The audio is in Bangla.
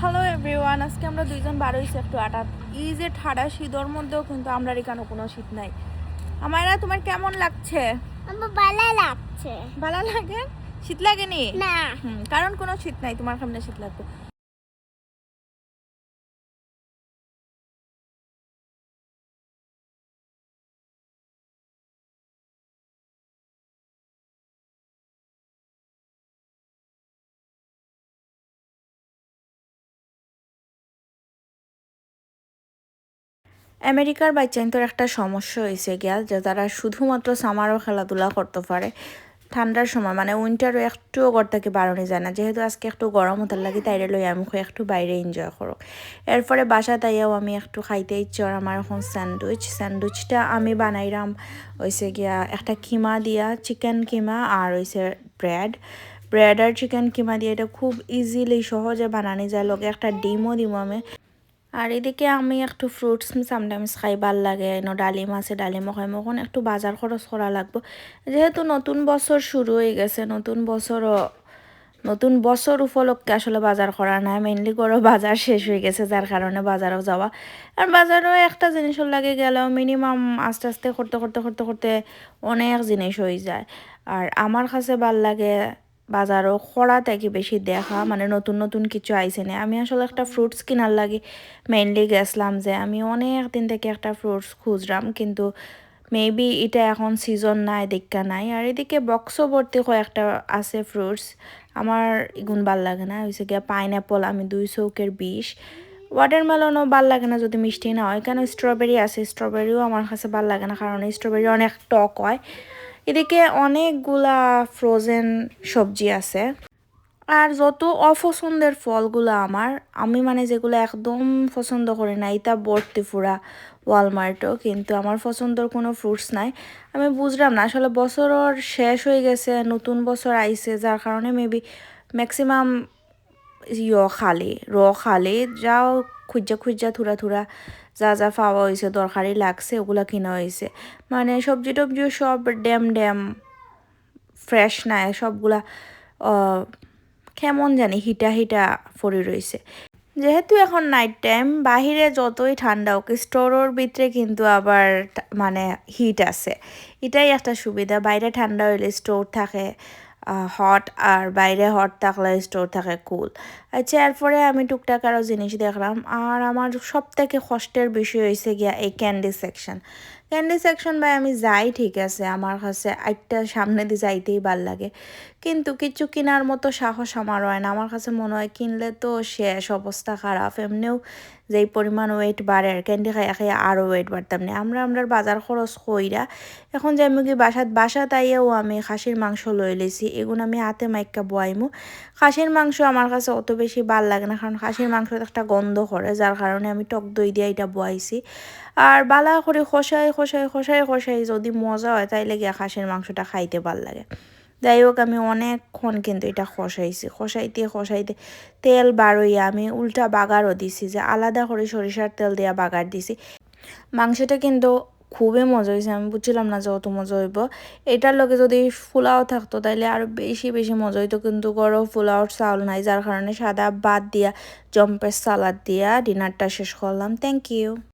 হ্যালো এভরিওয়ান, আজকে আমরা দুইজন বার হইছি একটু আটাত। এই যে ঠাডা শীতর মধ্যেও কিন্তু আমরা এখানে কোনো শীত নাই। আমায়রা, তোমার কেমন লাগছে? আমার ভালো লাগছে। ভালো লাগে? শীত লাগেনি? না। কারণ কোনো শীত নাই, তোমার সামনে শীত লাগবে। আমেরিকার বাচ্চাদের একটা সমস্যা হয়েছে গিয়া যে তারা শুধুমাত্র সামারও খেলাধুলা করতে পারে, ঠান্ডার সময় মানে উইন্টারও একটুও ঘর থেকে বাড়ানো যায় না। যেহেতু আজকে একটু গরম হতার লাগে তাইরে লই আমি একটু বাইরে এনজয় করো। এরপরে বাসা তাইয়াও আমি একটু খাইতে ইচ্ছে আর আমার এখন স্যান্ডউইচটা আমি বানাইলাম হয়েছে গিয়া একটা কিমা দিয়া, চিকেন কিমা আর হয়েছে ব্রেড আর চিকেন কিমা দিয়ে। এটা খুব ইজিলি সহজে বানানো যায়, লগে একটা ডিমও দিব আমি। আর এদিকে আমি একটু ফ্রুটস সামটাইমস খাই ভাল লাগে, ডালিম আছে ডালিমও খাই। এখন একটু বাজার খরচ করা লাগবে, যেহেতু নতুন বছর শুরু হয়ে গেছে। নতুন বছর উপলক্ষে আসলে বাজার করা নাই, মেইনলি করে বাজার শেষ হয়ে গেছে যার কারণে বাজারও যাওয়া। আর বাজারও একটা জিনিসও লাগে গেলেও মিনিমাম আস্তে আস্তে করতে করতে করতে করতে অনেক জিনিস হয়ে যায়। আর আমার কাছে ভাল লাগে বাজারও খরা থেকে বেশি দেখা, মানে নতুন নতুন কিছু আইসে না। আমি আসলে একটা ফ্রুটস কিনার লাগে মেইনলি গেছিলাম, যে আমি অনেক দিন থেকে একটা ফ্রুটস খুঁজলাম, কিন্তু মেবি এটা এখন সিজন নাই, দেখা নাই। আর এদিকে বক্সও ভর্তি কয়েকটা আছে ফ্রুটস, আমার এগুন ভাল লাগে না। হয়েছে গিয়া পাইনঅ্যাপল আমি 2 চৌকের 20। ওয়াটারমেলনও ভাল লাগে না যদি মিষ্টি না হয়। কেন স্ট্রবেরি আছে, স্ট্রবেরিও আমার কাছে ভাল লাগে না, কারণ স্ট্রবেরি অনেক টক হয়। এদিকে অনেকগুলা ফ্রোজেন সবজি আছে। আর যত অপছন্দের ফলগুলো আমি মানে যেগুলো একদম পছন্দ করি না, এটা ভর্তি ফুরা ওয়ালমার্টও, কিন্তু আমার পছন্দের কোনো ফ্রুটস নাই। আমি বুঝলাম না আসলে, বছরের শেষ হয়ে গেছে, নতুন বছর আইছে, যার কারণে মেবি ম্যাক্সিমাম খালি যাও খুঁজা খুঁজা থুরা থুরা যা যা পাওয়া হয়েছে দরকারি লাগছে ওগুলা কিনা হয়েছে। মানে সবজি টবজিও সব ড্যাম ফ্রেশ নাই সবগুলা, কেমন জানি হিটা হিটা পড়ে রয়েছে। যেহেতু এখন নাইট টাইম, বাহিরে যতই ঠান্ডা হোক স্টোরের ভিতরে কিন্তু আবার মানে হিট আছে। এটাই একটা সুবিধা, বাইরে ঠান্ডা হইলে স্টোর থাকে হট, আর বাইরে হট থাকলে স্টোর থাকে কুল। আচ্ছা, এরপরে আমি টুকটাক আরও জিনিস দেখলাম। আর আমার সব থেকে কষ্টের বিষয় হয়েছে গিয়া এই ক্যান্ডি সেকশন ভাই, আমি যাই ঠিক আছে, আমার কাছে একটা সামনে দিয়ে যাইতেই ভাল লাগে, কিন্তু কিছু কেনার মতো সাহস আমার হয় না। আমার কাছে মনে হয় কিনলে তো শেষ, অবস্থা খারাপ। এমনিও যেই পরিমাণ ওয়েট বাড়ে আর ক্যান্ডি খাই খাই আরও ওয়েট বাড়তাম না। আমরা বাজার খরচ কইরা এখন যে আমি কি বাসাত আইয়াও আমি খাসির মাংস লই লইছি, এগুলো আমি হাতে মাইকা বয়াইমু। খাসির মাংস আমার কাছে অত বেশি ভাল লাগে না, কারণ খাসির মাংস একটা গন্ধ করে, যার কারণে আমি টক দই দিয়ে এটা বয়াইছি। আর বালা করে খসাই যদি মজা হয় তাইলে গিয়া খাসির মাংসটা খাইতে ভাল লাগে। যাই হোক, আমি অনেকক্ষণ কিন্তু এটা খসাইতে তেল বাড়ইয়া আমি উল্টা বাগারও দিছি, যে আলাদা করে সরিষার তেল দিয়া বাগার দিছি। মাংসটা কিন্তু খুবই মজা হয়েছে, আমি বুঝছিলাম না যে অত মজা হইব। এটার লগে যদি পোলাও থাকতো তাইলে আরও বেশি বেশি মজা হইতো, কিন্তু গরম পোলাওর চাউল নাই, যার কারণে সাদা ভাত দিয়া জম্পের সালাদ দিয়া ডিনারটা শেষ করলাম। Thank you.